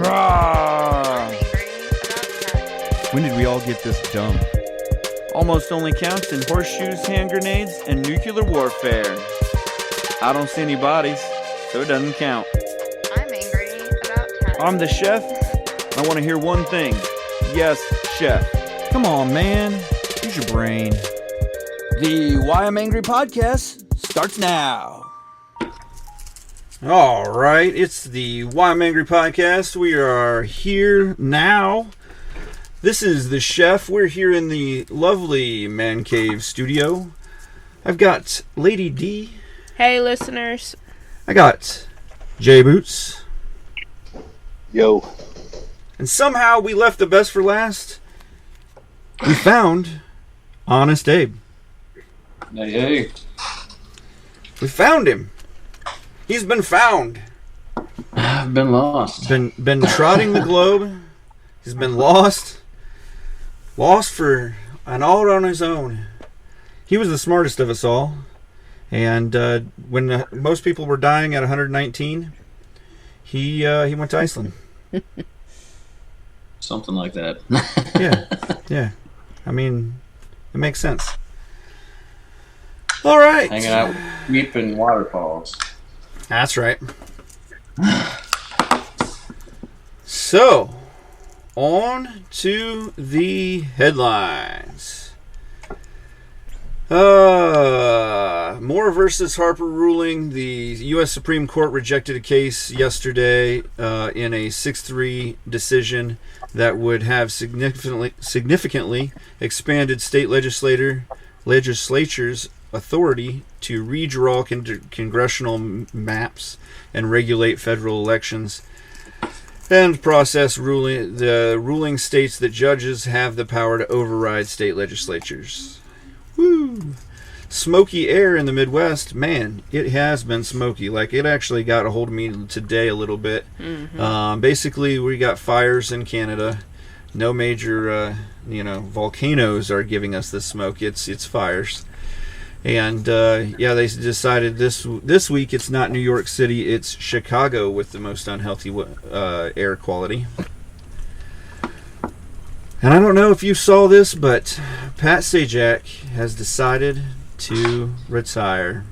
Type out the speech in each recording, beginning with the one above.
Rawr. When did we all get this dumb? Almost only counts in horseshoes, hand grenades, and nuclear warfare. I don't see any bodies, so it doesn't count. I'm angry about time. I'm the chef. I want to hear one thing. Yes, chef. Come on, man. Use your brain. The Why I'm Angry podcast starts now. All right, it's the Why I'm Angry podcast. We are here now. This is the chef. We're here in the lovely Man Cave studio. I've got Lady D. Hey, listeners. I got J Boots. Yo. And somehow we left the best for last. We found Honest Abe. Hey. We found him. He's been found. I've been lost. Been trotting the globe. He's been lost. Lost for an all on his own. He was the smartest of us all. And when most people were dying at 119, he went to Iceland. Something like that. Yeah. I mean, it makes sense. All right. Hanging out with weeping waterfalls. That's right. So, on to the headlines. Moore versus Harper ruling. The U.S. Supreme Court rejected a case yesterday in a 6-3 decision that would have significantly expanded state legislatures' authority to redraw congressional maps and regulate federal elections. And process ruling. The ruling states that judges have the power to override state legislatures. Woo! Smoky air in the Midwest. Man, it has been smoky. Like, it actually got a hold of me today a little bit. Mm-hmm. Basically, we got fires in Canada. No major, volcanoes are giving us this smoke. It's fires. And, they decided this week it's not New York City, it's Chicago with the most unhealthy air quality. And I don't know if you saw this, but Pat Sajak has decided to retire.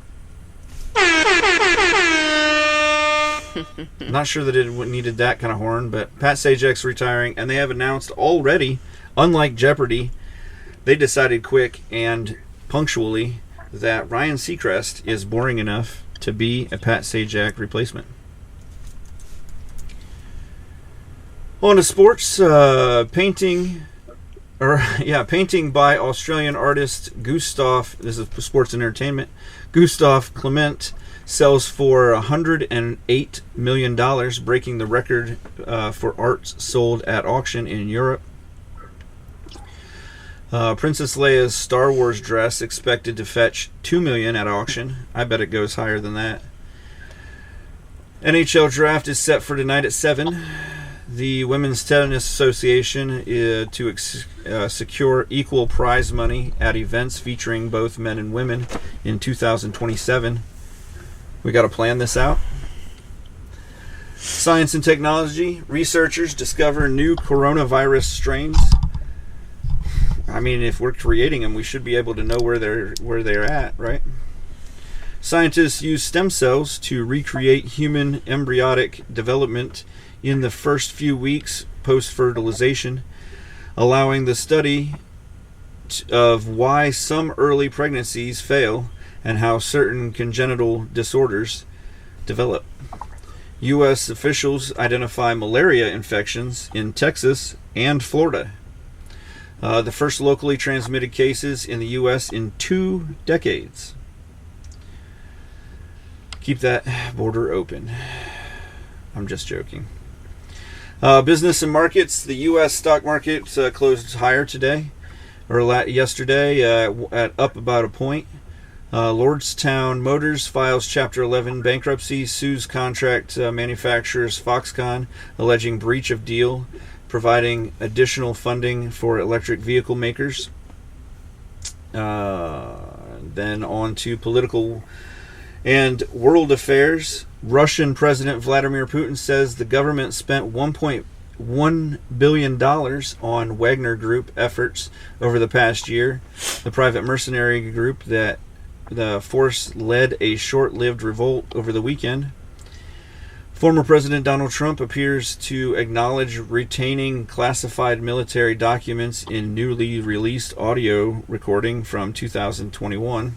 Not sure that it needed that kind of horn, but Pat Sajak's retiring, and they have announced already, unlike Jeopardy, they decided quick and punctually that Ryan Seacrest is boring enough to be a Pat Sajak replacement. On to sports, painting by Australian artist Gustav. This is sports and entertainment. Gustav Clement sells for $108 million, breaking the record for art sold at auction in Europe. Princess Leia's Star Wars dress expected to fetch $2 million at auction. I bet it goes higher than that. NHL draft is set for tonight at 7. The Women's Tennis Association to secure equal prize money at events featuring both men and women in 2027. We got to plan this out. Science and technology. Researchers discover new coronavirus strains. I mean, if we're creating them, we should be able to know where they're at, right? Scientists use stem cells to recreate human embryonic development in the first few weeks post-fertilization, allowing the study of why some early pregnancies fail and how certain congenital disorders develop. U.S. officials identify malaria infections in Texas and Florida. The first locally transmitted cases in the U.S. in 2 decades. Keep that border open. I'm just joking. Business and markets. The U.S. stock market closed higher today, or yesterday, at up about a point. Lordstown Motors files Chapter 11 bankruptcy, sues contract manufacturers Foxconn, alleging breach of deal, providing additional funding for electric vehicle makers. Then on to political and world affairs. Russian President Vladimir Putin says the government spent $1.1 billion on Wagner Group efforts over the past year. The private mercenary group that the force led a short-lived revolt over the weekend. Former President Donald Trump appears to acknowledge retaining classified military documents in newly released audio recording from 2021.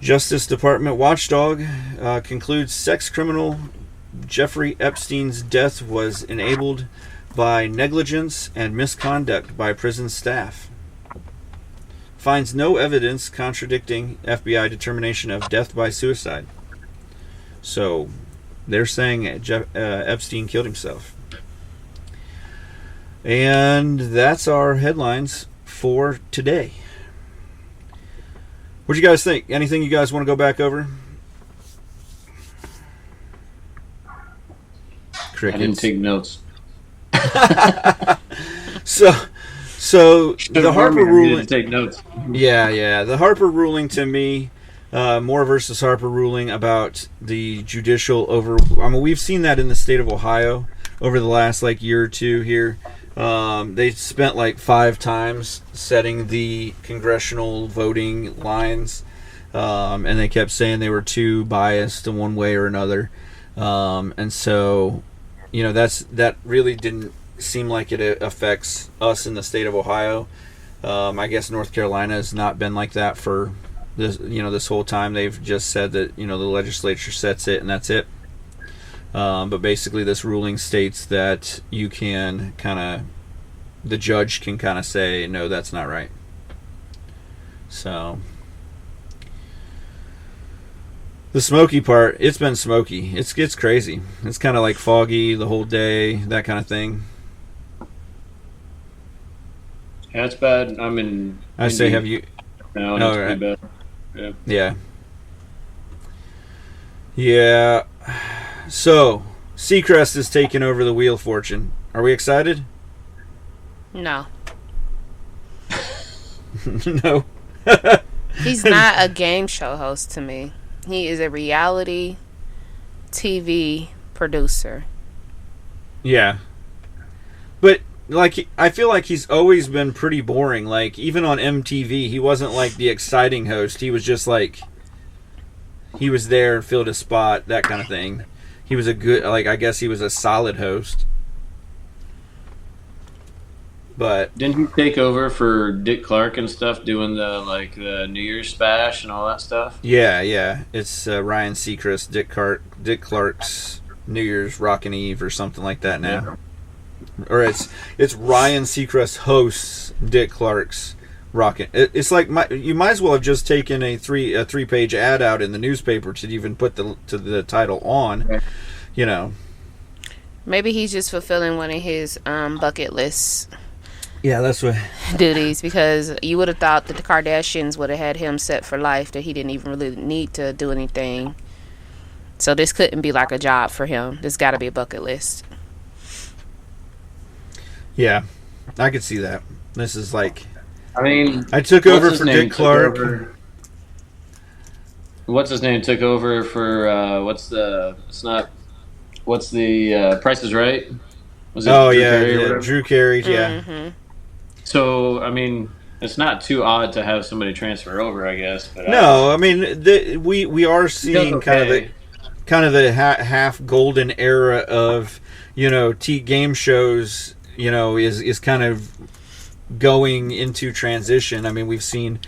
Justice Department watchdog concludes sex criminal Jeffrey Epstein's death was enabled by negligence and misconduct by prison staff. Finds no evidence contradicting FBI determination of death by suicide. So, they're saying Epstein killed himself. And that's our headlines for today. What do you guys think? Anything you guys want to go back over? I didn't take notes. So the Harper ruling. Didn't take notes. Yeah. The Harper ruling to me, Moore versus Harper ruling about the judicial over. I mean, we've seen that in the state of Ohio over the last year or two here. They spent 5 times setting the congressional voting lines, and they kept saying they were too biased in one way or another. And so, that really didn't seem like it affects us in the state of Ohio. I guess North Carolina has not been like that for this whole time. They've just said that the legislature sets it and that's it. But basically, this ruling states that you can the judge can say, no, that's not right. So, the smoky part, it's been smoky. It's crazy. It's kind of foggy the whole day, that kind of thing. Yeah, it's bad. I'm in. I say, have you? No, it's pretty bad. Yeah. Yeah. So, Seacrest is taking over the Wheel of Fortune. Are we excited? No. No. He's not a game show host to me. He is a reality TV producer. Yeah. But, I feel like he's always been pretty boring. Even on MTV, he wasn't the exciting host. He was just he was there and filled a spot, that kind of thing. He was a good, I guess he was a solid host. But didn't he take over for Dick Clark and stuff, doing the New Year's bash and all that stuff? Yeah. It's Ryan Seacrest, Dick Clark's New Year's Rockin' Eve or something like that now. Yeah. Or it's Ryan Seacrest hosts Dick Clark's Rockin'. It's you might as well have just taken a 3-page ad out in the newspaper to even put the title on. Maybe he's just fulfilling one of his bucket lists. Yeah, that's what duties, because you would have thought that the Kardashians would have had him set for life, that he didn't even really need to do anything. So this couldn't be a job for him. This got to be a bucket list. Yeah, I could see that. This is I mean, I took over for Dick Clark. What's his name took over for what's the Price is Right? Was it Drew Carey, Drew Carey, yeah. Mm-hmm. So, I mean, it's not too odd to have somebody transfer over, I guess. But no, I mean, we are seeing kind of the half golden era of game shows. Is kind of going into transition. I mean, we've seen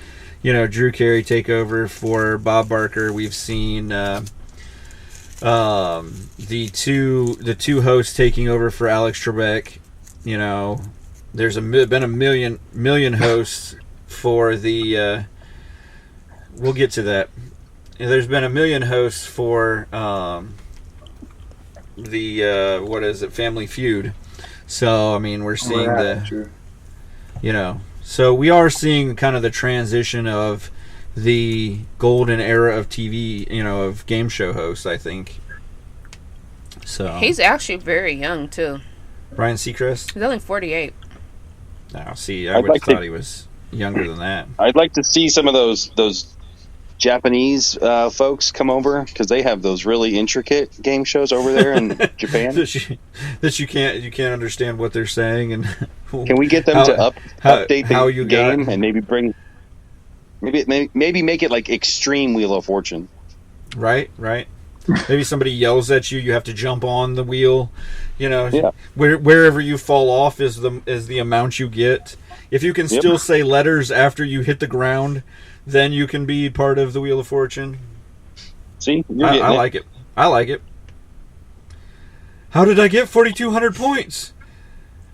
Drew Carey take over for Bob Barker. We've seen the two hosts taking over for Alex Trebek. There's been a million hosts for the. We'll get to that. There's been a million hosts for the Family Feud. So I mean, we're seeing so we are seeing kind of the transition of the golden era of TV, of game show hosts, I think. So he's actually very young too. Ryan Seacrest? He's only 48. Now, see, I would have thought he was younger than that. I'd like to see some of those Japanese folks come over, because they have those really intricate game shows over there in Japan. that you can't understand what they're saying, and can we get them to update the game and maybe make it like Extreme Wheel of Fortune? Right. Maybe somebody yells at you. You have to jump on the wheel. Wherever you fall off is the amount you get. If you can still say letters after you hit the ground, then you can be part of the Wheel of Fortune. See, I like it. I like it. How did I get 4,200 points?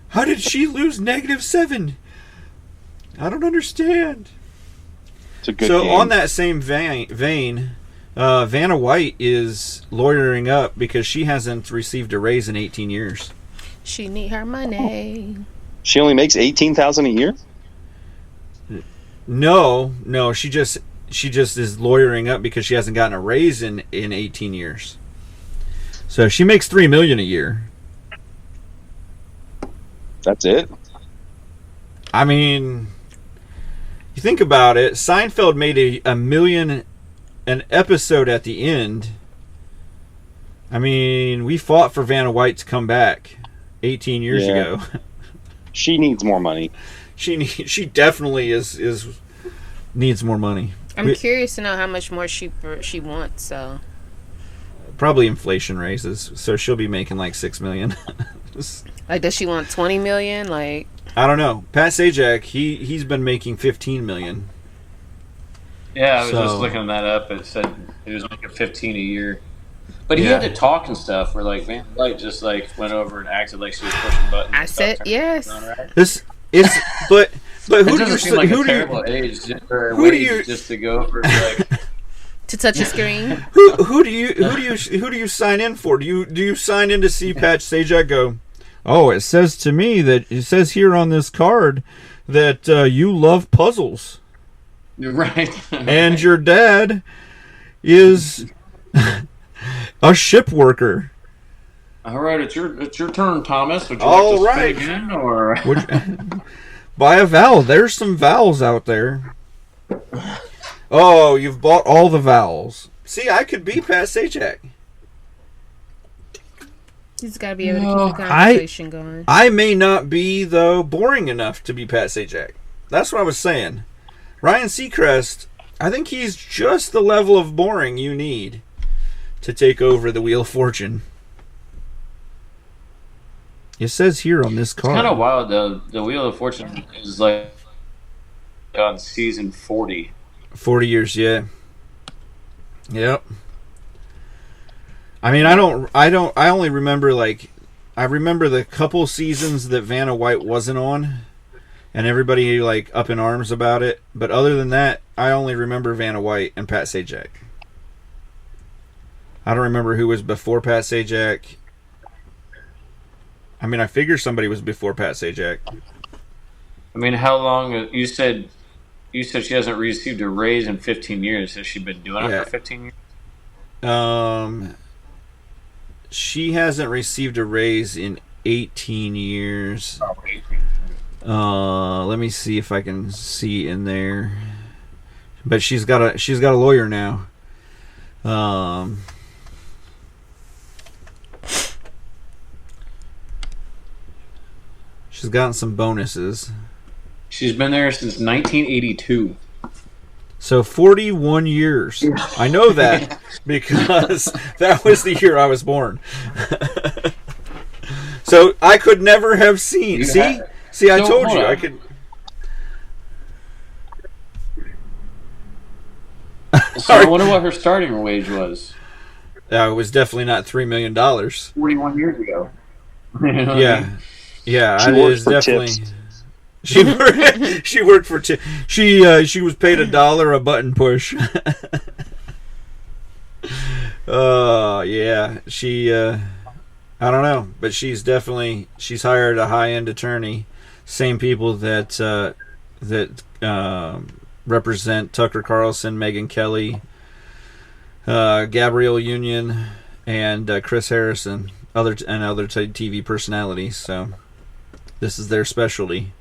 How did she lose -7? I don't understand. It's a good game. On that same vein, Vanna White is lawyering up because she hasn't received a raise in 18 years. She need her money. She only makes $18,000 a year? No, she just is lawyering up because she hasn't gotten a raise in 18 years. So she makes $3 million a year. That's it? I mean, you think about it, Seinfeld made $1 million an episode at the end. I mean, we fought for Vanna White to come back 18 years ago. She needs more money. She definitely needs more money. I'm curious to know how much more she wants. So probably inflation raises, so she'll be making like $6 million. Like, does she want $20 million? Like, I don't know. Pat Sajak, he's been making $15 million. Yeah, I was just looking that up. It said he was making $15 a year, but he had to talk and stuff. Where like Van Light just like went over and acted like she was pushing buttons. I said yes. But who do you seem like a terrible age just to go for like to touch a screen? Who do you sign in for? Do you sign in to see Pat Sajak go? Oh, it says here on this card that you love puzzles. Right. And your dad is a ship worker. All right, it's your turn, Thomas. Would you All like to right. spin again, or buy a vowel? There's some vowels out there. Oh, you've bought all the vowels. See, I could be Pat Sajak. He's got to be able to keep the conversation going. I may not be, though, boring enough to be Pat Sajak. That's what I was saying. Ryan Seacrest, I think he's just the level of boring you need to take over the Wheel of Fortune. It says here on this card. It's kind of wild, though. The Wheel of Fortune is like on season 40. 40 years, yeah. Yep. I mean, I only remember, I remember the couple seasons that Vanna White wasn't on, and everybody, up in arms about it. But other than that, I only remember Vanna White and Pat Sajak. I don't remember who was before Pat Sajak. I mean, I figure somebody was before Pat Sajak. I mean, how long? You said she hasn't received a raise in 15 years. Has she been doing it for 15 years? She hasn't received a raise in 18 years. Oh, 18. Let me see if I can see in there. But she's got a lawyer now. She's gotten some bonuses. She's been there since 1982. So 41 years. I know that because that was the year I was born. So I could never have seen. See, I told you I could. So I wonder what her starting wage was. It was definitely not $3 million. 41 years ago. Yeah. Yeah, She it worked is for definitely. tips. She worked for tips. She was paid $1 a button push. Yeah. She I don't know, but she's hired a high-end attorney, same people that represent Tucker Carlson, Megyn Kelly, Gabrielle Union, and Chris Harrison, other TV personalities. So this is their specialty.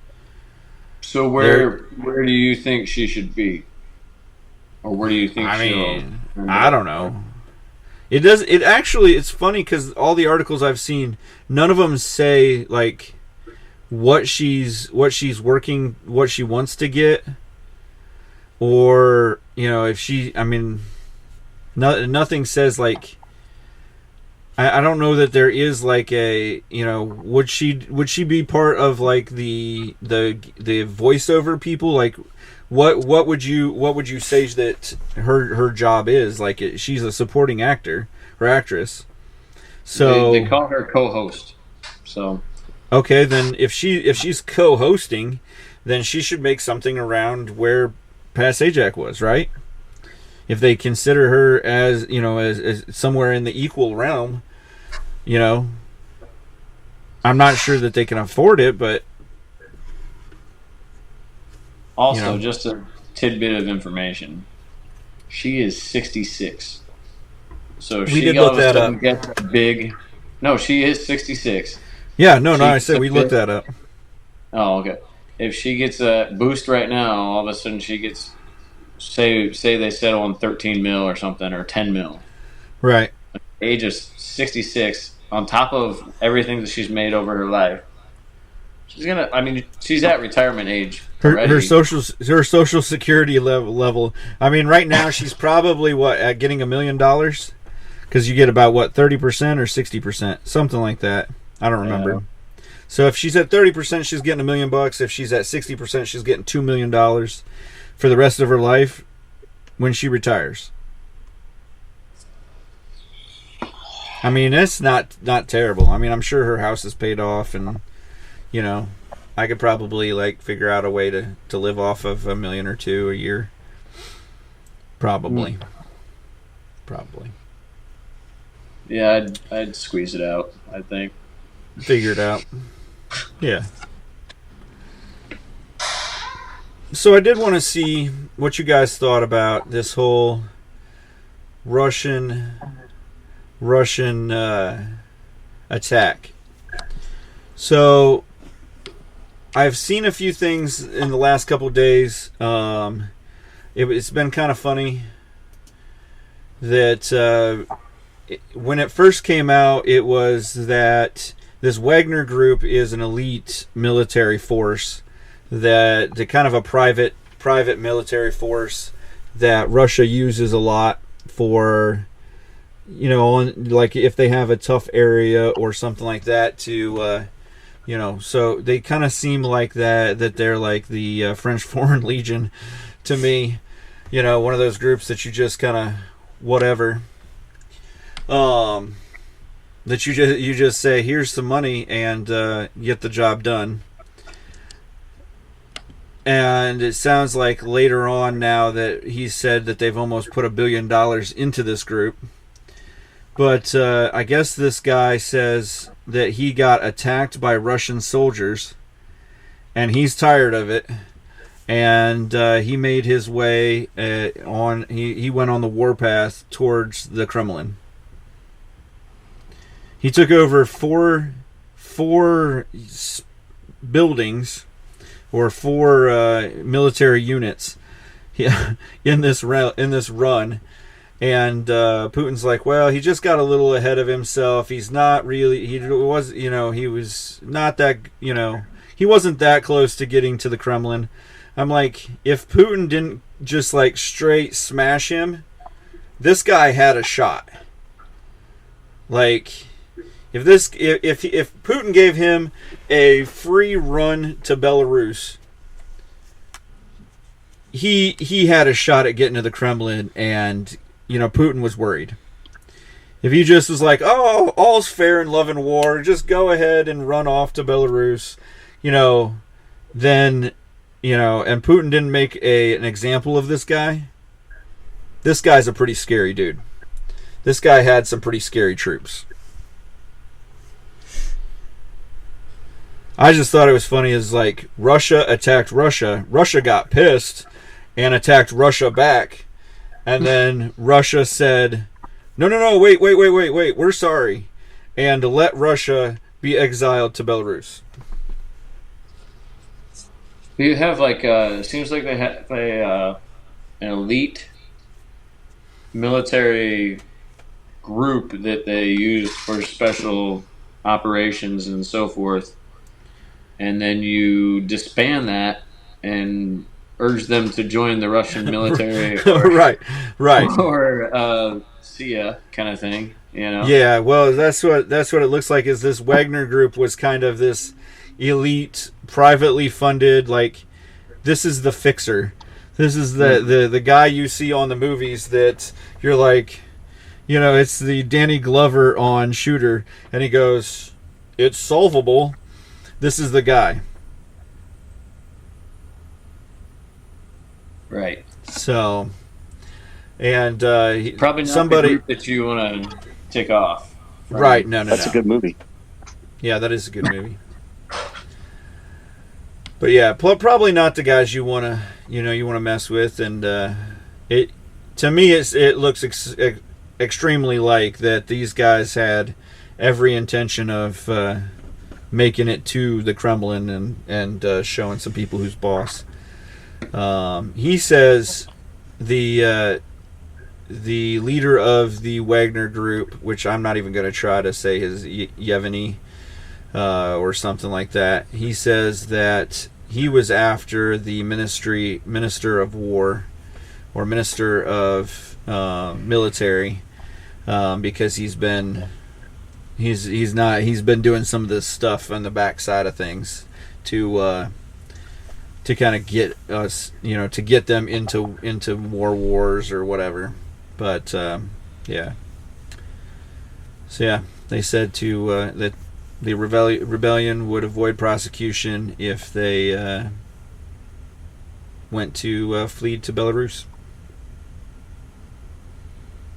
So where do you think she should be? Or where do you think I don't know. It does. It actually, it's funny because all the articles I've seen, none of them say like what she's working, what she wants to get, or if she. I mean, nothing says like. I don't know that there is like a would she be part of like the voiceover people, like what would you say that her job is, like she's a supporting actor or actress, so they call her co-host. So okay, then if she's co-hosting, then she should make something around where Pat Sajak was, right? If they consider her as as somewhere in the equal realm. I'm not sure that they can afford it, but also just a tidbit of information. She is 66. So we did look that up. Gets big. No, she is 66. Yeah, no, I said we looked that up. Oh, okay. If she gets a boost right now, all of a sudden she gets say they settle on 13 mil or something, or 10 mil. Right. Age of 66. On top of everything that she's made over her life, she's at retirement age. Her social security level. I mean, right now she's probably at getting $1 million, because you get about 30% or 60%, something like that. I don't remember. Yeah. So if she's at 30%, she's getting $1 million. If she's at 60%, she's getting $2 million for the rest of her life when she retires. I mean, it's not terrible. I mean, I'm sure her house is paid off, and I could probably figure out a way to live off of $1 million or $2 million a year. Probably. Yeah, I'd squeeze it out, I think. Figure it out. Yeah. So I did want to see what you guys thought about this whole Russian attack. So I've seen a few things in the last couple of days. It's been kind of funny that when it first came out, it was that this Wagner group is an elite military force, that the kind of a private military force that Russia uses a lot for, like if they have a tough area or something like that to, so they kind of seem like that they're like the French Foreign Legion to me, one of those groups that you just kind of whatever, that you just say, here's some money and get the job done. And it sounds like later on now that he said that they've almost put $1 billion into this group. But I guess this guy says that he got attacked by Russian soldiers, and he's tired of it. And he made his way he went on the warpath towards the Kremlin. He took over four buildings, or 4 military units in this run. And Putin's like, well, he just got a little ahead of himself. He's not really, he was not that, he wasn't that close to getting to the Kremlin. I'm like, if Putin didn't just straight smash him, this guy had a shot. Like, if Putin gave him a free run to Belarus, he had a shot at getting to the Kremlin, and Putin was worried. If he just was like, oh, all's fair in love and war, just go ahead and run off to Belarus, then, and Putin didn't make an example of this guy. This guy's a pretty scary dude. This guy had some pretty scary troops. I just thought it was funny as Russia attacked Russia. Russia got pissed and attacked Russia back. And then Russia said, no, wait, we're sorry. And let Russia be exiled to Belarus. You have it seems like they have an elite military group that they use for special operations and so forth, and then you disband that and urge them to join the Russian military, or, right, or see ya kind of thing, you know? Yeah, well, that's what it looks like. Is this Wagner group was kind of this elite, privately funded, like, this is the fixer. This is the guy you see on the movies that you're like, you know, it's the Danny Glover on Shooter, and he goes, it's solvable. This is the guy. Right. So, and probably not somebody the group that you want to tick off. Right? No, That's a good movie. Yeah, that is a good movie. But yeah, probably not the guys you want to mess with, and it to me it looks extremely like that these guys had every intention of making it to the Kremlin and showing some people who's boss. He says the leader of the Wagner group, which I'm not even going to try to say is Yevgeny or something like that. He says that he was after the minister of war or minister of military because he's been doing some of this stuff on the backside of things to kind of get us, to get them into more wars or whatever. But yeah. So yeah, they said that the rebellion would avoid prosecution if they went to flee to Belarus.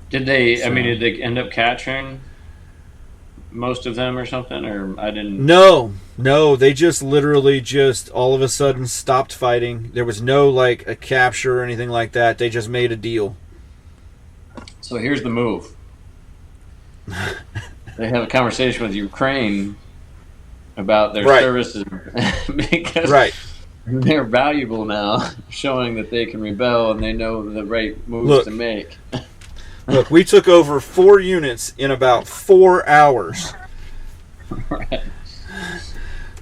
Did they? I mean, did they end up capturing most of them or something? Or I didn't. No. They just literally all of a sudden stopped fighting. There was no like a capture or anything like that. They just made a deal. So here's the move. They have a conversation with Ukraine about their services because they're valuable now, showing that they can rebel and they know the right moves to make. Look, we took over 4 units in about 4 hours. Right.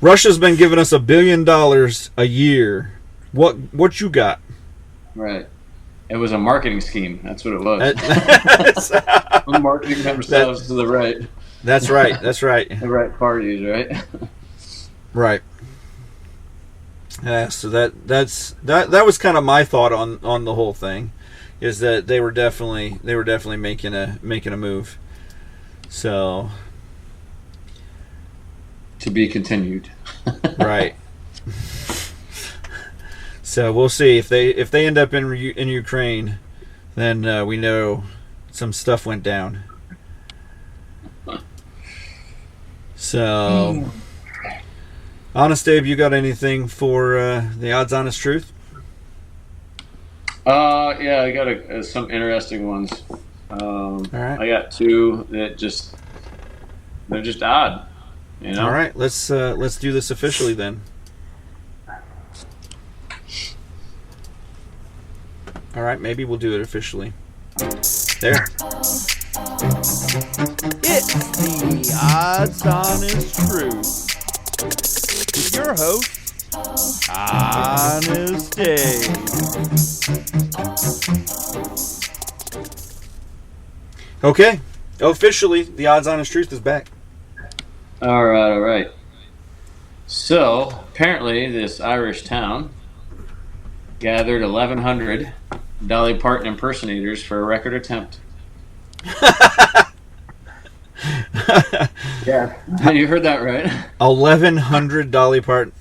Russia's been giving us $1 billion a year. What you got? Right. It was a marketing scheme. That's what it was. Marketing themselves to the right. That's right. The right parties, right? Right. Yeah. So that was kind of my thought on the whole thing, is that they were definitely making a move. So. To be continued. Right. So we'll see if they end up in Ukraine, then we know some stuff went down. So, Honest Dave, you got anything for the Odds Honest Truth? Yeah, I got some interesting ones. All right. I got 2 that they're just odd. You know? All right, let's do this officially then. All right, maybe we'll do it officially. There. It's the Odds Honest Truth with your host, Honest Dave. Okay, officially, the Odds Honest Truth is back. All right. So, apparently, this Irish town gathered 1,100 Dolly Parton impersonators for a record attempt. Yeah, you heard that right. 1,100 Dolly Parton.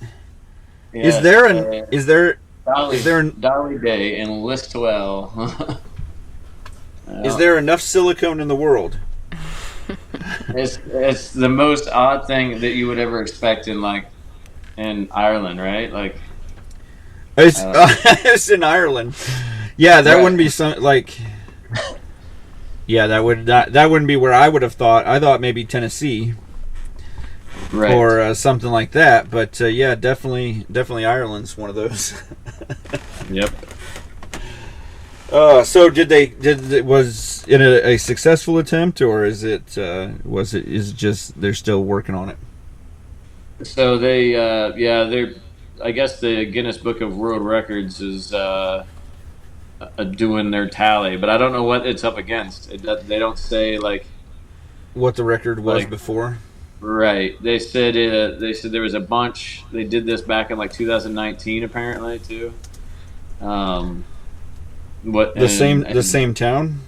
Yes, Is there Dolly Day in Listowel? Is there enough silicone in the world? It's the most odd thing that you would ever expect in Ireland, right? Like it's in Ireland. Yeah, that wouldn't be some like. Yeah, that wouldn't be where I would have thought. I thought maybe Tennessee, right, or something like that. But yeah, definitely Ireland's one of those. Yep. So was it a successful attempt, or is it just they're still working on it? So they're. I guess the Guinness Book of World Records is doing their tally, but I don't know what it's up against. They don't say What the record was like before. right. They said there was a bunch. They did this back in 2019 apparently too. The same town?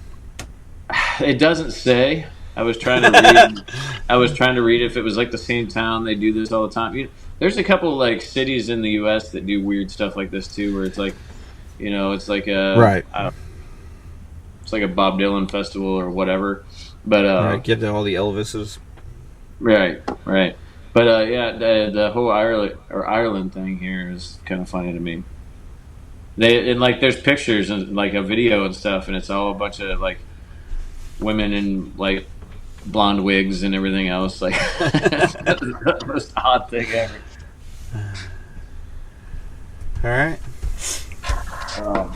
It doesn't say. I was trying to read. I was trying to read if it was the same town. They do this all the time. There's a couple cities in the U.S. that do weird stuff like this too, where it's it's like a right. It's like a Bob Dylan festival or whatever. But right, get to all the Elvises. Right. But the whole Ireland thing here is kind of funny to me. There's pictures and a video and stuff, and it's all a bunch of women in blonde wigs and everything else. The most odd thing ever. All right.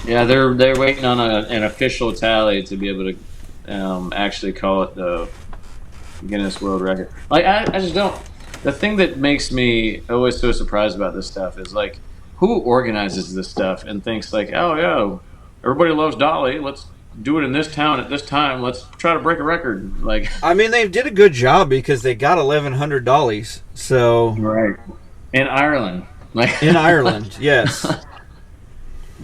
They're waiting on an official tally to be able to actually call it the Guinness World Record. I just don't. The thing that makes me always so surprised about this stuff is who organizes this stuff and thinks oh yeah, everybody loves Dolly. Let's do it in this town at this time. Let's try to break a record. I mean, they did a good job because they got $1,100. So right in Ireland, in Ireland, yes. I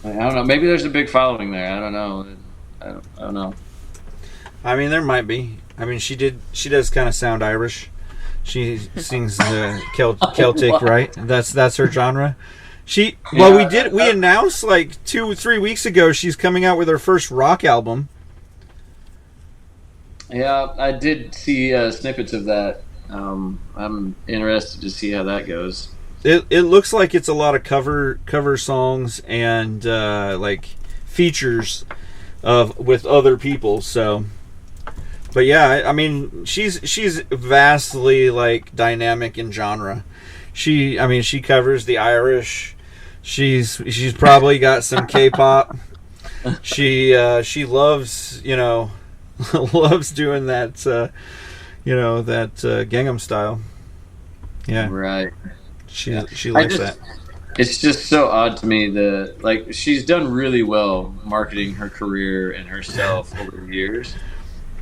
don't know. Maybe there's a big following there. I don't know. I don't know. I mean, there might be. I mean, she does kind of sound Irish. She sings Celtic, right? That's her genre. We announced 2-3 weeks ago she's coming out with her first rock album. Yeah, I did see snippets of that. I'm interested to see how that goes. It looks like it's a lot of cover songs and features with other people. So, but yeah, I mean she's vastly dynamic in genre. She covers the Irish. She's probably got some K-pop. She loves loves doing that that Gangnam Style. Yeah, right. She likes that. It's just so odd to me she's done really well marketing her career and herself over the years.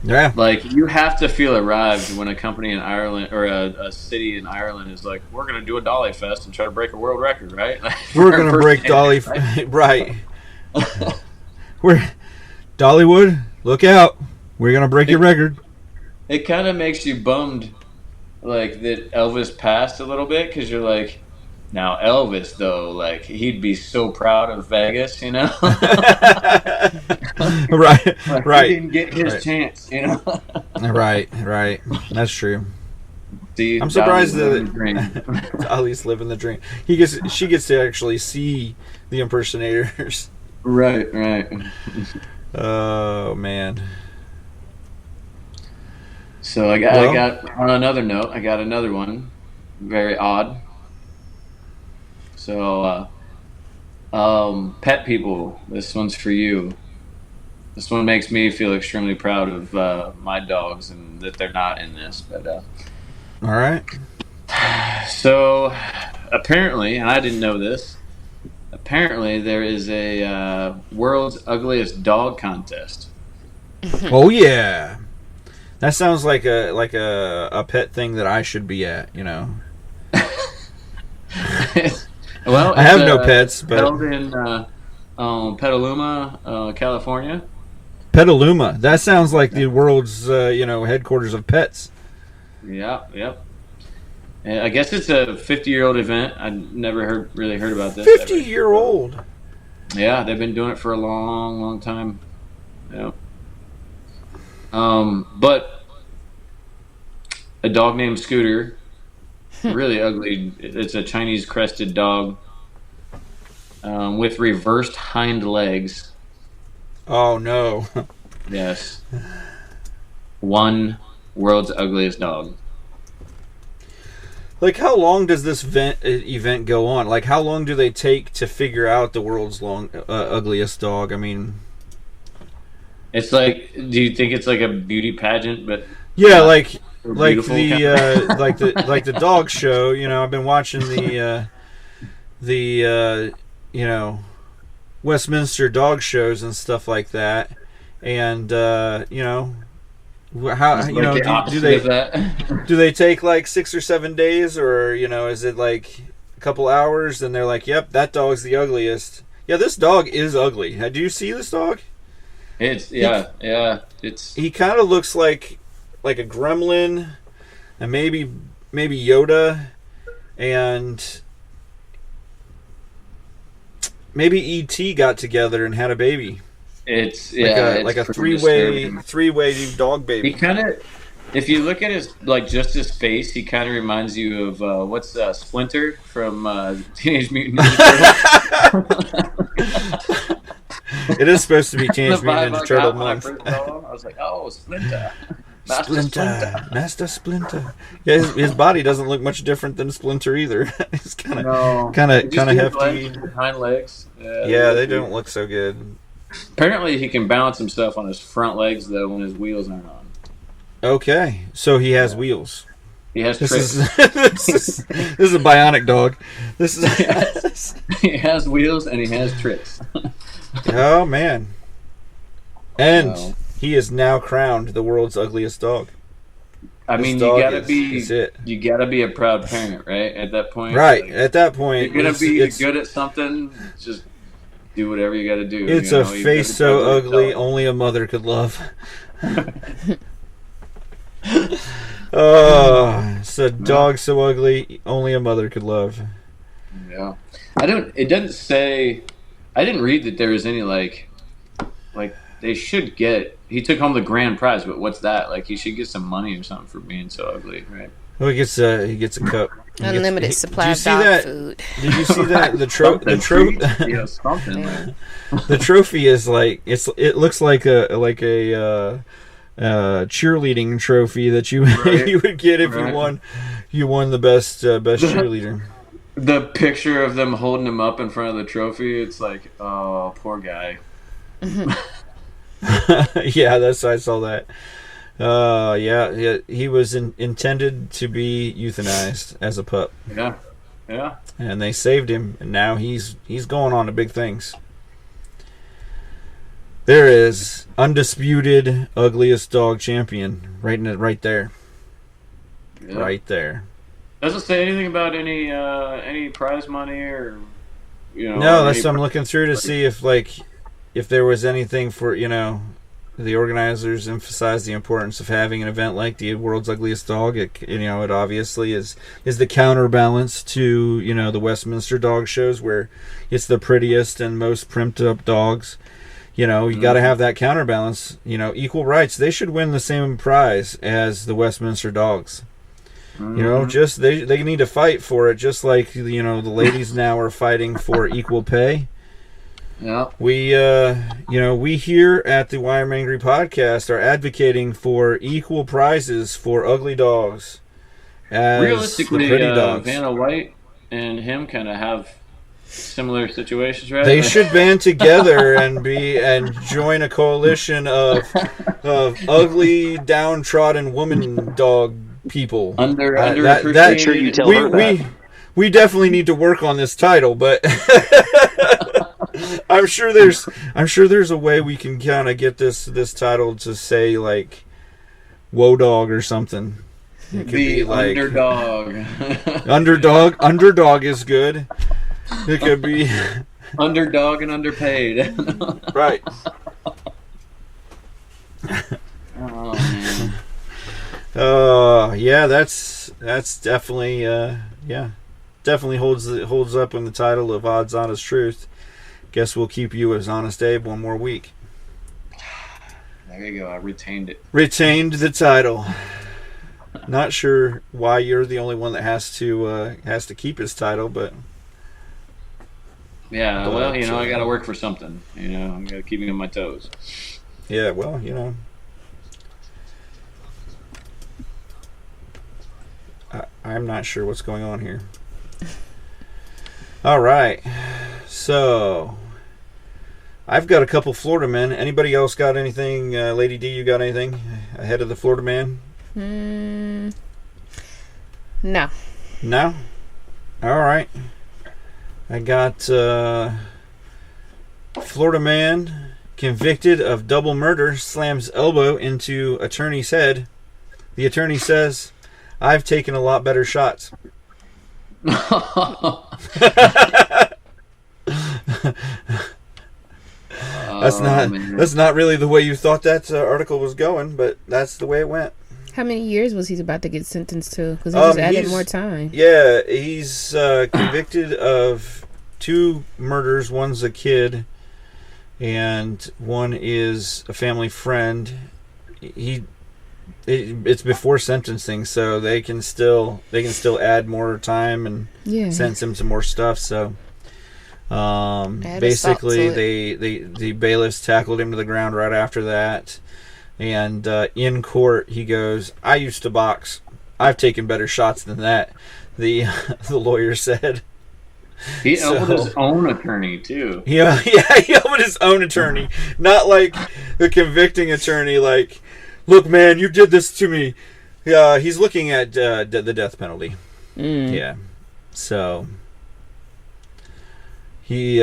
Yeah. You have to feel arrived when a company in Ireland or a city in Ireland is we're going to do a Dolly Fest and try to break a world record, right? We're going to break Dolly, right? We're Dollywood. Look out! We're going to break your record. It kind of makes you bummed, that Elvis passed a little bit because you're now Elvis though, he'd be so proud of Vegas, right. He didn't get his chance, Right. That's true. See, I'm surprised that Dolly's living the dream. She gets to actually see the impersonators. Right. Oh man. So I got on another note. I got another one, very odd. So, pet people, this one's for you. This one makes me feel extremely proud of my dogs and that they're not in this. But all right. So, apparently, and I didn't know this. Apparently, there is a world's ugliest dog contest. Oh yeah, that sounds like a pet thing that I should be at. Well, I have no pets, but held in Petaluma, California. Petaluma. That sounds like the world's headquarters of pets. Yep. And I guess it's a 50-year-old event. I never really heard about this. 50-year-old. Yeah, they've been doing it for a long, long time. Yeah. But a dog named Scooter. Really ugly. It's a Chinese crested dog with reversed hind legs. Oh no! Yes. One world's ugliest dog. How long does this event go on? How long do they take to figure out the world's ugliest dog? I mean, It's like, do you think it's like a beauty pageant, but Yeah, not like so like beautiful? the like the dog show. I've been watching the Westminster dog shows and stuff like that, and how It's like the do opposite they of that. do they take like 6 or 7 days, or is it like a couple hours? And they're like, "Yep, that dog's the ugliest." Yeah, this dog is ugly. Do you see this dog? It's It's He kind of looks like a gremlin, and maybe Yoda, and maybe E.T. got together and had a baby. it's Like a pretty three-way disturbing. dog He baby. kind of, if you look at his just his face, he kind of reminds you of what's Splinter from Teenage Mutant Ninja Turtles. It is supposed to be Teenage The Mutant vibe Ninja I Turtle got when I month. first saw him, I was like, oh, Splinter. Master Splinter. Master Splinter. Yeah, his body doesn't look much different than Splinter either. He's kind No. of Did you see his hefty. legs, his hind legs? Yeah, they look don't weird. look so good. Apparently, he can balance himself on his front legs though when his wheels aren't on. Okay, so he has wheels. He has This tricks. this is a bionic dog. This is He has wheels and he has tricks. oh man, and Wow. he is now crowned the world's ugliest dog. I This mean, you dog gotta is it. you gotta be a proud parent, right? At that point, Right like, at that point, you're gonna be it's good at something. Just do whatever you gotta do. it's you a know? You face gotta so judge ugly yourself. only a mother could love. Oh, it's a dog so ugly only a mother could love. Yeah, I don't. It doesn't say. I didn't read that there was any like they should get. He took home the grand prize, but what's that? Like he should get some money or something for being so ugly, right? Well, he gets a cup. Unlimited supply Did you of see dog that? food. Did you see that the Something trophy? treat? Yeah, something. Yeah. The trophy is like it looks like a cheerleading trophy that you Right. you would get if Right. you won the best cheerleader. The picture of them holding him up in front of the trophy, it's like, oh, poor guy. Yeah, I saw that. Yeah, he was intended to be euthanized as a pup, Yeah, yeah. and they saved him, and now he's going on to big things. There is undisputed ugliest dog champion right there. Yeah. Right there. Doesn't say anything about any prize money or No, that's any what I'm looking through to see if there was anything for the organizers emphasize the importance of having an event like the World's Ugliest Dog. It obviously is the counterbalance to the Westminster dog shows where it's the prettiest and most primped up dogs. You got to have that counterbalance. Equal rights. They should win the same prize as the Westminster dogs. Just they need to fight for it, just like the ladies now are fighting for equal pay. Yeah. We here at the Why I'm Angry podcast are advocating for equal prizes for ugly dogs as Realistically, for pretty dogs. Vanna White and him kind of have similar situations, right? They should band together and join a coalition of ugly, downtrodden woman dog people. Underappreciated. Make sure you tell her that. We definitely need to work on this title, but I'm sure there's a way we can kind of get this title to say like "Woe Dog" or something. It could The be like underdog. Underdog is good. It could be Underdog and underpaid. right. Oh man. Yeah, that's definitely definitely holds up in the title of Odds Honest Truth. Guess we'll keep you as Honest Abe one more week. There you go. I retained it. Retained the title. Not sure why you're the only one that has to keep his title, but Yeah. But, Well, I got to work for something. I got to keep me on my toes. yeah, well, I'm not sure what's going on here. All right, so I've got a couple Florida men. Anybody else got anything? Lady D, you got anything ahead of the Florida man? No. No? All right. I got Florida man convicted of double murder slams elbow into attorney's head. The attorney says, I've taken a lot better shots. That's not really the way you thought that article was going, but that's the way it went. How many years was he about to get sentenced to? Because he just added more time. Yeah, he's convicted of 2 murders. One's a kid, and one is a family friend. It's before sentencing, so they can still add more time and sentence him to more stuff. So basically, the bailiffs tackled him to the ground right after that. And in court, he goes, I used to box. I've taken better shots than that, the lawyer said. He elbowed his own attorney, too. Yeah, he elbowed his own attorney. Not like the convicting attorney, like, look, man, you did this to me. Yeah, he's looking at the death penalty. Yeah. So, he...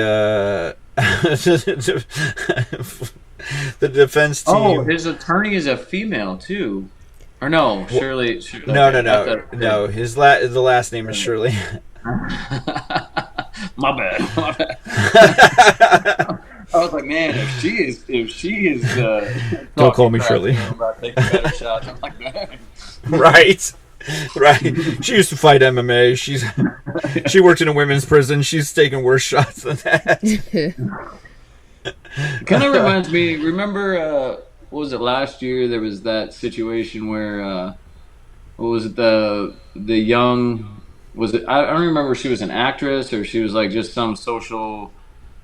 the defense team. Oh, his attorney is a female too, or no? Shirley. No. The last name is Shirley. My bad. I was like, man, if she is. Don't call me Shirley. About taking better shots. I'm like, man. Right. She used to fight MMA. She worked in a women's prison. She's taken worse shots than that. Kind of reminds me. Remember, what was it last year? There was that situation where, what was it? The young, was it? I don't remember if she was an actress or she was like just some social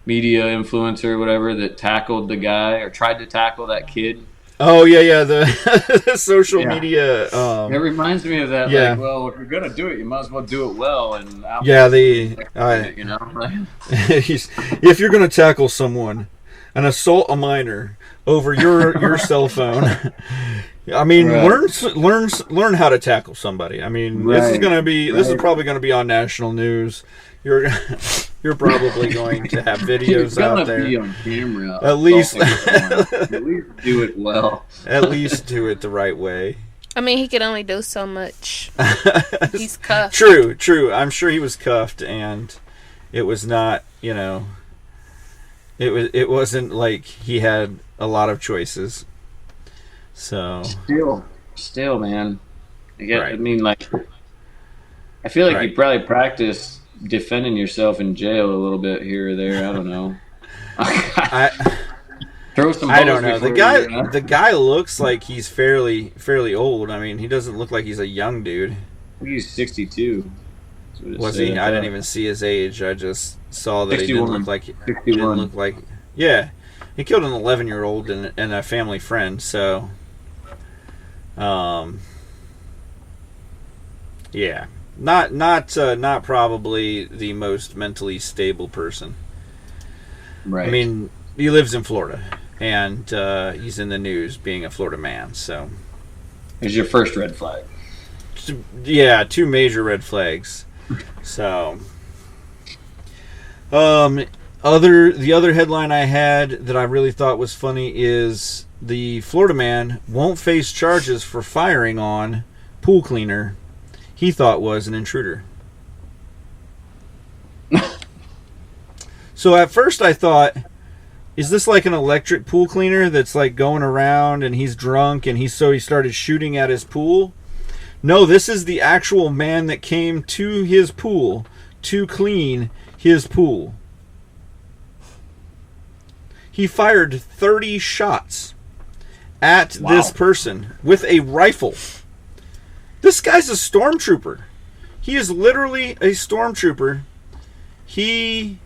media influencer or whatever that tackled the guy or tried to tackle that kid. Oh yeah, the social media. It reminds me of that. Yeah. Like, well, if you're gonna do it, you might as well do it well. And you know, if you're gonna tackle someone and assault a minor over your cell phone, I mean, learn how to tackle somebody. I mean, this is probably gonna be on national news. You're probably going to have videos out there. Be on camera. At least do it well. At least do it the right way. I mean, he could only do so much. He's cuffed. True. I'm sure he was cuffed, and it was not, you know, it wasn't like he had a lot of choices. So still, man. Right. I mean, like, I feel like you probably practiced defending yourself in jail a little bit here or there. I don't know. Throw some. I don't know. The guy looks like he's fairly old. I mean, he doesn't look like he's a young dude. I think he's 62. Was he? I didn't even see his age. I just saw that 61. He didn't look like. Yeah, he killed an 11-year-old and a family friend. So, yeah. Not probably the most mentally stable person. Right. I mean, he lives in Florida, and he's in the news being a Florida man. So, it's your first red flag. Yeah, 2 major red flags. So, the other headline I had that I really thought was funny is the Florida man won't face charges for firing on pool cleaner he thought was an intruder. So at first I thought, is this like an electric pool cleaner that's like going around and he's drunk and he started shooting at his pool? No, this is the actual man that came to his pool to clean his pool. He fired 30 shots at this person with a rifle. This guy's a stormtrooper. He is literally a stormtrooper. He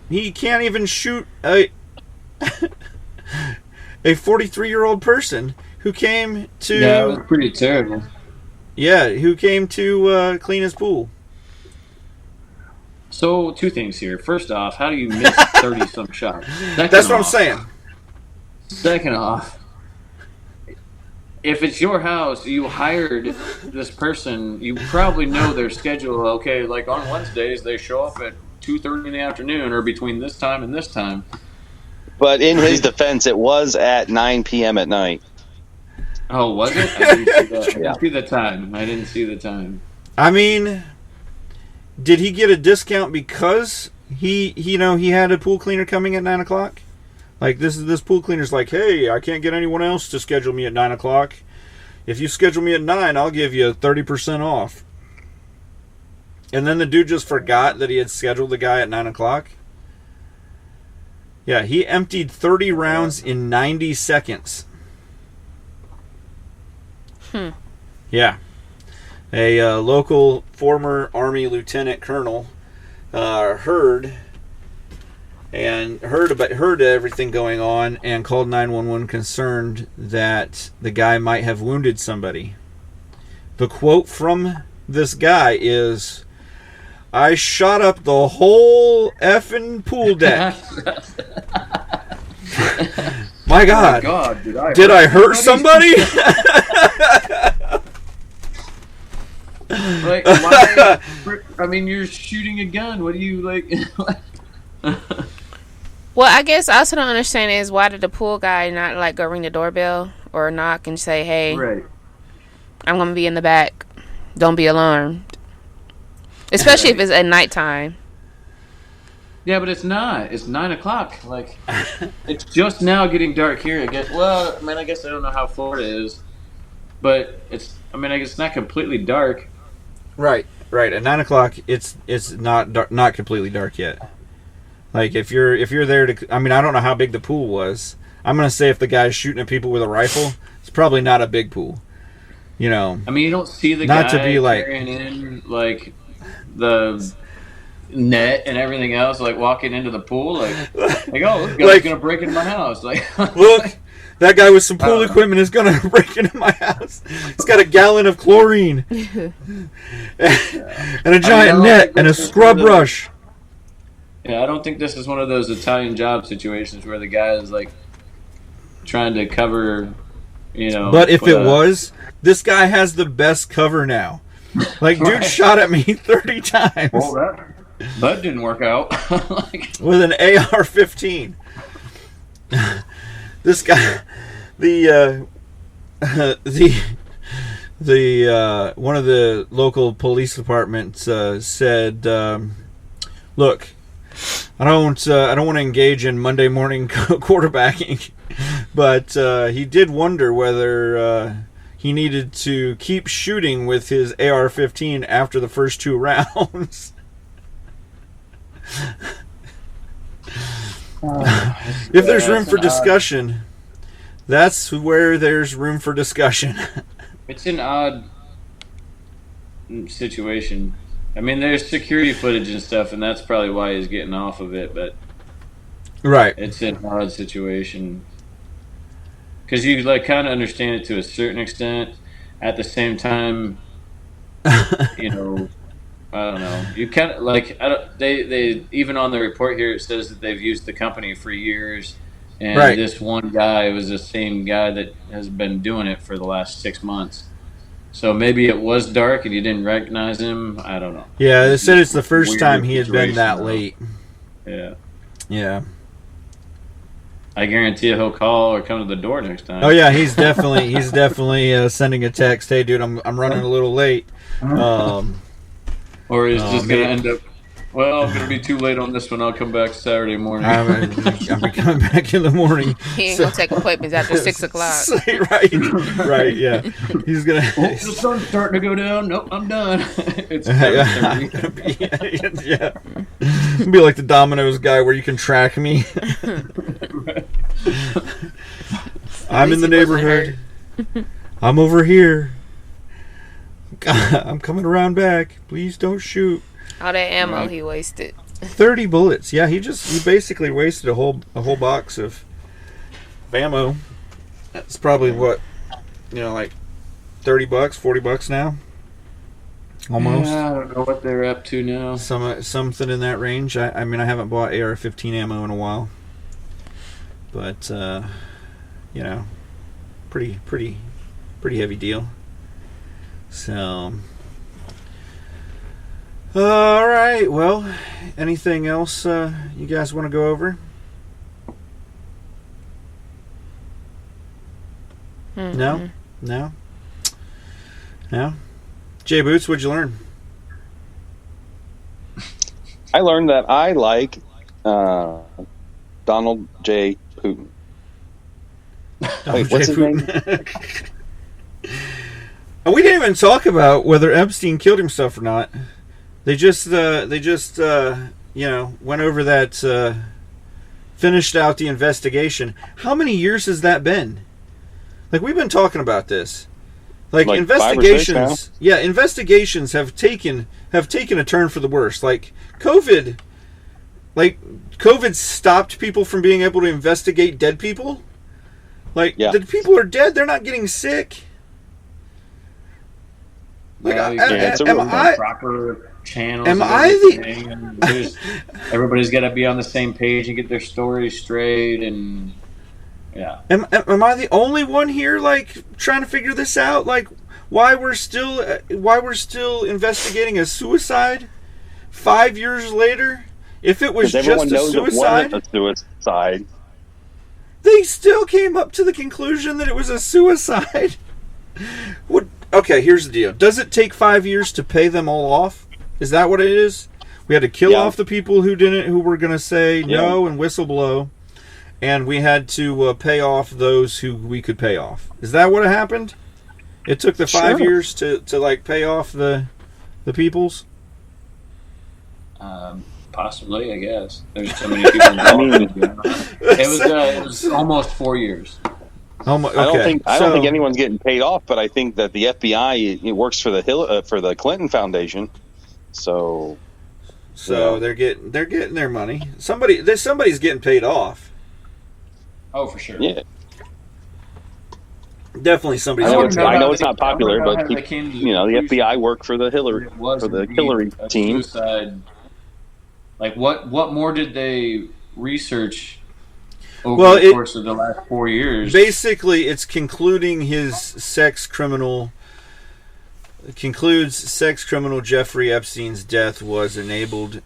can't even shoot a 43-year-old person who came to... Yeah, it was pretty terrible. Yeah, who came to clean his pool. So, two things here. First off, how do you miss 30-some shots? That's what I'm saying. Second off, if it's your house, you hired this person, you probably know their schedule. Okay, like on Wednesdays, they show up at 2:30 in the afternoon or between this time and this time. But in his defense, it was at 9 p.m. at night. Oh, was it? I didn't see that. I Yeah. didn't see the time. I didn't see the time. I mean, did he get a discount because he had a pool cleaner coming at 9 o'clock? Like, this pool cleaner's like, hey, I can't get anyone else to schedule me at 9 o'clock. If you schedule me at 9, I'll give you 30% off. And then the dude just forgot that he had scheduled the guy at 9 o'clock. Yeah, he emptied 30 rounds in 90 seconds. Yeah. A local former Army lieutenant colonel heard everything going on and called 911 concerned that the guy might have wounded somebody. The quote from this guy is, "I shot up the whole effing pool deck." My God. God, did I hurt somebody? Like, why? I mean, you're shooting a gun. What do you like? Well, I guess I also don't understand is why did the pool guy not like go ring the doorbell or knock and say, "Hey, Right. I'm gonna be in the back. Don't be alarmed." Especially if it's at nighttime. Yeah, but it's not. It's 9 o'clock. Like, it's just now getting dark here. I guess. Well, I mean, I guess I don't know how Florida is, but it's. I mean, I guess it's not completely dark. Right. At 9 o'clock, it's not dark, not completely dark yet. Like if you're there to, I mean, I don't know how big the pool was. I'm gonna say if the guy's shooting at people with a rifle, it's probably not a big pool. You know. I mean, you don't see the Not guy to be like- carrying in like the net and everything else, like walking into the pool, like oh, this guy's Like- gonna break into my house. Like, Look, that guy with some pool equipment is gonna break into my house. He's got a gallon of chlorine and a giant net and a scrub brush. Yeah, I don't think this is one of those Italian job situations where the guy is like trying to cover, you know. But if it was, this guy has the best cover now. Like, dude shot at me 30 times well, that didn't work out. Like, with an AR-15. This guy, the one of the local police departments said, "Look, I don't want to engage in Monday morning quarterbacking, but he did wonder whether he needed to keep shooting with his AR-15 after the first 2 rounds." If there's room for discussion, that's where there's room for discussion. it's an odd situation. I mean, there's security footage and stuff, and that's probably why he's getting off of it. But Right. it's an odd situation because you like kind of understand it to a certain extent. At the same time, you know, I don't know. You kind of like they even on the report here it says that they've used the company for years, and Right. this one guy was the same guy that has been doing it for the last 6 months. So maybe it was dark and you didn't recognize him. I don't know. Yeah, they said it's the first Weird time he had been situation, that though. late. Yeah, Yeah. I guarantee you he'll call or come to the door next time. Oh yeah, he's definitely sending a text. Hey, dude, I'm running a little late. Or he's just gonna man. end up. Well, I'm gonna be too late on this one. I'll come back Saturday morning. I'm coming back in the morning. He ain't gonna take appointments after 6 o'clock. right, yeah. He's gonna. Oh, the sun's starting to go down. Nope, I'm done. It's I'm 7:30. gonna be, yeah. It'll be like the Domino's guy where you can track me. I'm in the neighborhood. I'm over here. I'm coming around back. Please don't shoot. All that ammo he wasted. 30 bullets. Yeah, he basically wasted a whole box of ammo. That's probably what, like $30, $40 now. almost. Yeah, I don't know what they're up to now. Something in that range. I mean, I haven't bought AR-15 ammo in a while, but pretty heavy deal. So, all right. Well, anything else you guys want to go over? Mm-hmm. No. Jay Boots, what'd you learn? I learned that I like Donald J. Putin. Wait, what's his name? We didn't even talk about whether Epstein killed himself or not. They just went over that, finished out the investigation. How many years has that been? Like, we've been talking about this. Like investigations, investigations have taken a turn for the worse. Like COVID stopped people from being able to investigate dead people. Like, the people are dead; they're not getting sick. Like, am I proper channels? Everybody's got to be on the same page and get their stories straight, and yeah. Am I the only one here, like, trying to figure this out? Like, why we're still investigating a suicide 5 years later? If it was just a suicide, it wasn't a suicide. They still came up to the conclusion that it was a suicide. Okay, here's the deal. Does it take 5 years to pay them all off? Is that what it is? We had to kill off the people who were going to say no and whistle blow, and we had to pay off those who we could pay off. Is that what happened? It took the 5 years to like pay off the peoples? Possibly, I guess. There's so many people involved. It was almost 4 years. Okay. I don't think anyone's getting paid off, but I think that the FBI works for the Clinton Foundation. So they're getting their money. Somebody's getting paid off. Oh, for sure. Yeah. Definitely somebody's. I know it's not popular, but the FBI work for the Hillary team. Suicide. Like, what more did they research over the course of the last 4 years? Basically, it's concludes sex criminal Jeffrey Epstein's death was enabled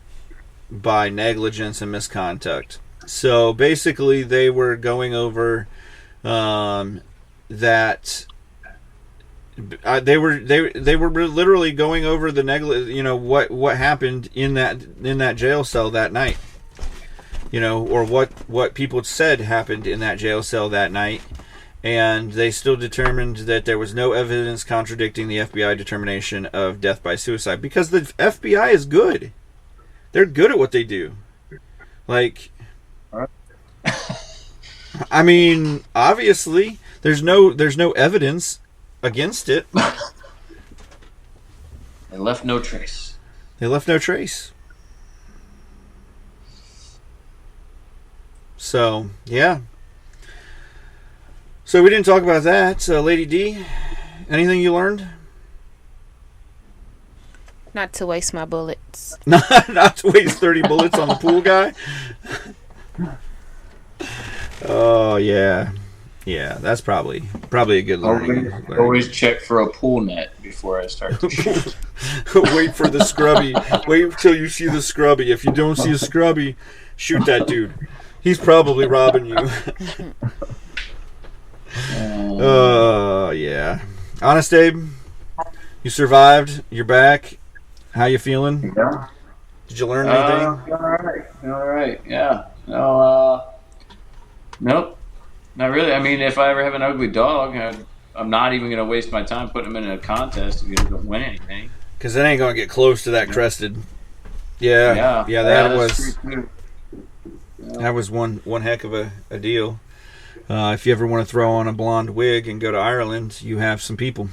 by negligence and misconduct. So basically, they were going over that. They were literally going over the what happened in that jail cell that night, or what people said happened in that jail cell that night, and they still determined that there was no evidence contradicting the FBI determination of death by suicide, because the FBI is good. They're good at what they do. Like, I mean, obviously, there's no evidence against it. They left no trace. So, yeah. So we didn't talk about that. Lady D, anything you learned? Not to waste my bullets. Not to waste 30 bullets on the pool guy? Oh, yeah. Yeah, that's probably a good learning. Always check for a pool net before I start to shoot. Wait for the scrubby. Wait till you see the scrubby. If you don't see a scrubby, shoot that dude. He's probably robbing you. Oh, yeah. Honest Abe, you survived. You're back. How you feeling? Yeah. Did you learn anything? All right. Yeah. No. Nope. Not really. I mean, if I ever have an ugly dog, I'm not even going to waste my time putting him in a contest if he doesn't win anything. Because it ain't going to get close to that crested. Yeah. That was one heck of a deal. If you ever want to throw on a blonde wig and go to Ireland, you have some people.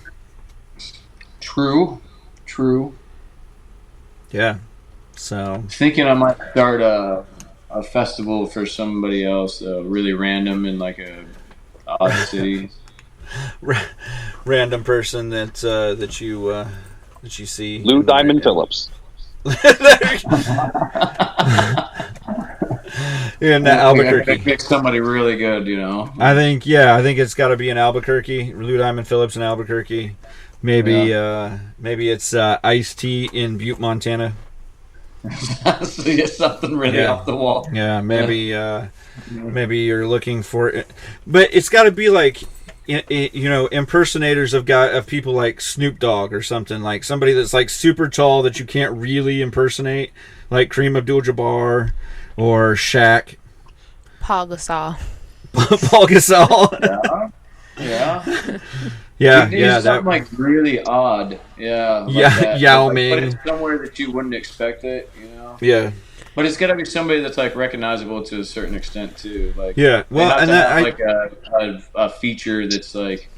True. Yeah. So thinking I might start a festival for somebody else, really random in like a odd city. Random person that that you see. Lou Diamond Phillips. In Albuquerque. Pick somebody really good, I think it's got to be in Albuquerque. Lou Diamond Phillips in Albuquerque. Maybe it's Ice-T in Butte, Montana. So you get something really off the wall. Yeah, maybe you're looking for it, but it's got to be like impersonators of people like Snoop Dogg or something, like somebody that's like super tall that you can't really impersonate, like Kareem Abdul-Jabbar or Shaq. Paul Gasol. Paul Gasol. Yeah. Something like really odd. Yeah. Like Yao but Ming. it's somewhere that you wouldn't expect it, Yeah. But it's got to be somebody that's like recognizable to a certain extent too. Like well, and that like a feature that's like,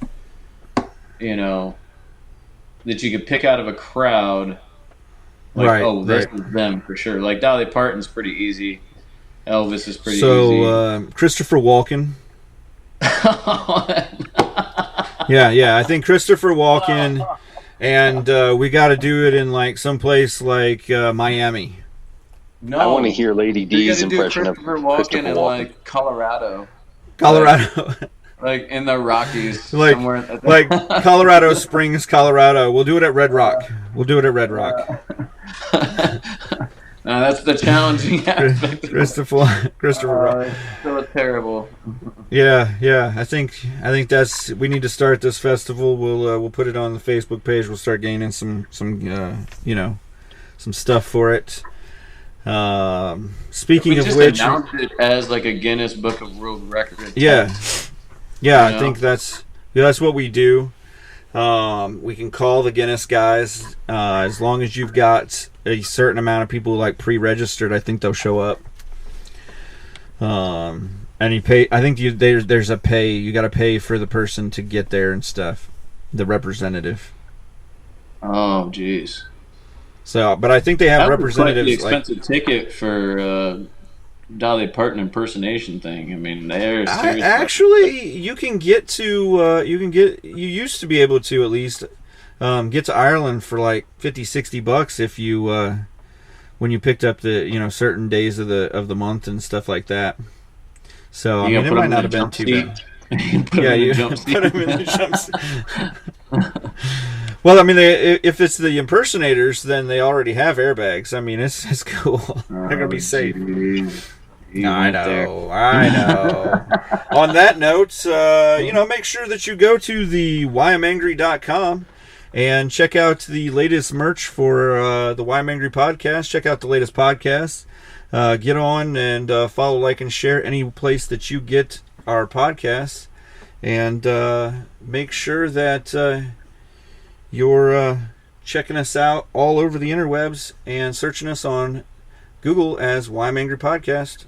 that you could pick out of a crowd. Like, this is them for sure. Like Dolly Parton's pretty easy. Elvis is pretty easy. So Christopher Walken. I think Christopher Walken, and we got to do it in like someplace like Miami. No, I want to hear Lady D's impression of Christopher Christopher Walken in Walken. like Colorado, like in the Rockies, somewhere. like Colorado Springs, Colorado. We'll do it at Red Rock. No, that's the challenging aspect. Christopher Walken. It's so terrible. Yeah. I think that's, we need to start this festival. We'll put it on the Facebook page. We'll start gaining some stuff for it. Speaking of which, announce it as like a Guinness Book of World Records. Yeah. I think that's what we do. We can call the Guinness guys as long as you've got a certain amount of people like pre-registered. I think they'll show up. And you pay. I think there's a pay. You got to pay for the person to get there and stuff. The representative. Oh, jeez. So, but I think they have representatives. The expensive ticket for Dolly Parton impersonation thing. I mean, they're serious. Actually, you can get to. You used to be able to at least get to Ireland for like $50-$60 if you when you picked up the certain days of the month and stuff like that. So I mean, it might not have been too bad. You put them in the jump seat. Well, I mean, if it's the impersonators, then they already have airbags. I mean, it's cool. They're gonna be safe. I know. On that note, make sure that you go to the whyimangry.com and check out the latest merch for the Why I'm Angry podcast. Check out the latest podcasts. Get on and follow, like, and share any place that you get our podcasts. And make sure that you're checking us out all over the interwebs and searching us on Google as Why I'm Angry Podcast.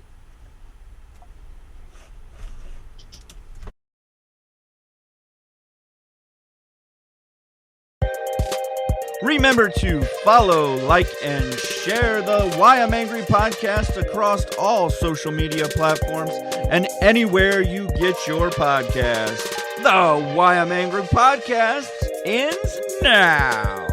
Remember to follow, like, and share the Why I'm Angry podcast across all social media platforms and anywhere you get your podcast. The Why I'm Angry podcast ends now.